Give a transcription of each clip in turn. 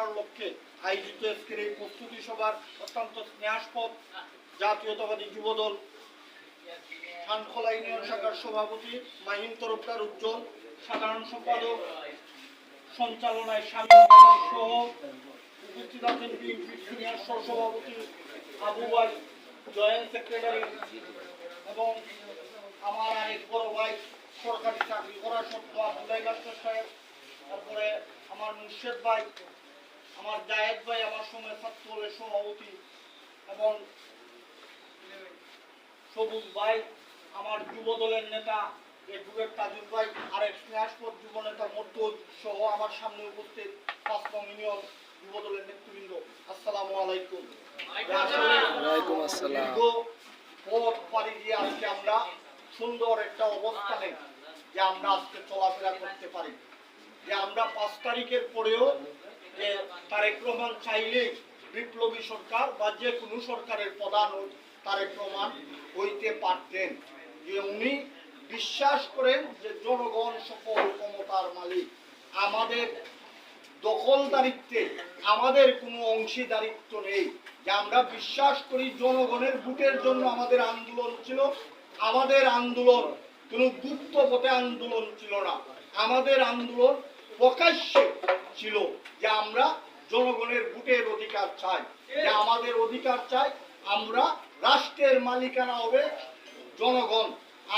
করার লক্ষ্যে আয়োজিত আজকের এই প্রস্তুতি সভার অত্যন্ত স্নেহাস্পদ জাতীয়তাবাদী যুবদল খানখোলা ইউনিয়ন শাখার সভাপতি মাহিন তরফদার উজ্জ্বল, সাধারণ সম্পাদক সঞ্চালনায় শামীম সহ উপস্থিত আছেন বিএনপির সিনিয়র সহসভাপতি আবু ভাই, জয়েন্ট সেক্রেটারি এবং আমার আরেক বড় ভাই সরকারি চাকরি করা সত্ত্বেও আবুদাই মাস্টার সাহেব, তারপরে আমার মুর্শেদ ভাই, আমার জায়েদ ভাই, আমার সময় ছাত্র দলের সভাপতি এবং সবুজ ভাই, আমার যুব দলের নেতা এডভোকেট তাজুল ভাই, আরেক স্নেহাস্পদ যুব নেতা মধ্য সহ আমার সামনে উপস্থিত ৫ নং ইউনিয়ন যুব দলের নেতৃবৃন্দ, আসসালামু আলাইকুম। ওয়ালাইকুম আসসালাম। পথ পাড়ি দিয়ে আজকে আমরা সুন্দর একটা অবস্থানে যে আমরা আজকে চলাফেরা করতে পারি, যে আমরা ৫ তারিখের পরেও যে তারেক রহমান চাইলে বিপ্লবী সরকার বা যে কোনো সরকারের প্রধান তারেক রহমান হইতে পারতেন, যে উনি বিশ্বাস করেন যে জনগণ সকল ক্ষমতার মালিক, আমাদের দখলদারিত্বে আমাদের কোনো অংশীদারিত্ব নেই, যে আমরা বিশ্বাস করি জনগণের ভোটের জন্য আমাদের আন্দোলন ছিল। আমাদের আন্দোলন কোনো গুপ্ত পথে আন্দোলন ছিল না, আমাদের আন্দোলন প্রকাশ্যে ছিল যে আমরা জনগণের ভোটের অধিকার চাই, যে আমাদের অধিকার চাই, আমরা রাষ্ট্রের মালিকানা হবে জনগণ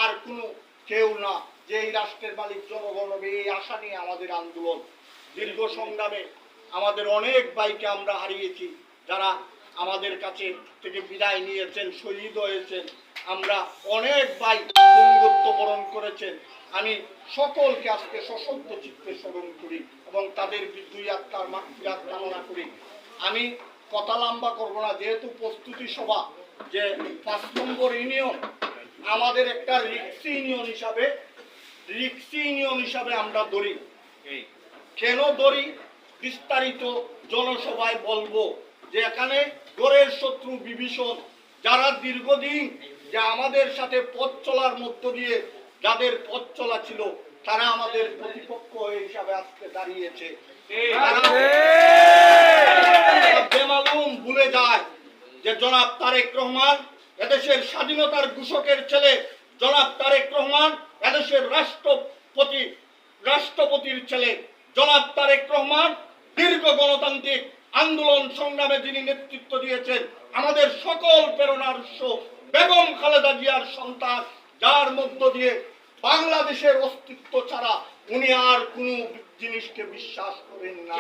আর কোনো কেউ না, যে এই রাষ্ট্রের মালিক জনগণ হবে, এই আশা নিয়ে আমাদের আন্দোলন। দীর্ঘ সংগ্রামে আমাদের অনেক ভাইকে আমরা হারিয়েছি, যারা আমাদের কাছে থেকে বিদায় নিয়েছেন, শহীদ হয়েছেন, আমরা অনেক ভাই পঙ্গুত্ব বরণ করেছেন। আমি সকলকে আজকে সশব্দ চিত্তে স্মরণ করি এবং তাদের দুই আত্মার মাগফিরাত কামনা করি। আমি কথা লম্বা করব না, যেহেতু প্রস্তুতি সভা, যে ৫ নম্বর ইউনিয়ন আমাদের একটা রিক্সি ইউনিয়ন হিসাবে আমরা ধরি। কেন ধরি বিস্তারিত জনসভায় বলবো, যে এখানে গড়ের শত্রু বিভীষণ, যারা দীর্ঘদিন যে আমাদের সাথে পথ চলার মধ্য দিয়ে যাদের পথ চলা ছিল, তারা আমাদের প্রতিপক্ষ হিসাবে আজকে দাঁড়িয়েছে। বেমালুম ভুলে যায় যে জনাব তারেক রহমান এদেশের স্বাধীনতার ঘোষকের ছেলে, জনাব তারেক রহমান এদেশের রাষ্ট্রপতির ছেলে, জনাব তারেক রহমান দীর্ঘ গণতান্ত্রিক আন্দোলন সংগ্রামে যিনি নেতৃত্ব দিয়েছেন, আমাদের সকল প্রেরণার উৎস বেগম খালেদা জিয়ার সন্তান, যার মধ্য দিয়ে বাংলাদেশের অস্তিত্ব ছাড়া উনি আর কোনো জিনিসকে বিশ্বাস করেন না।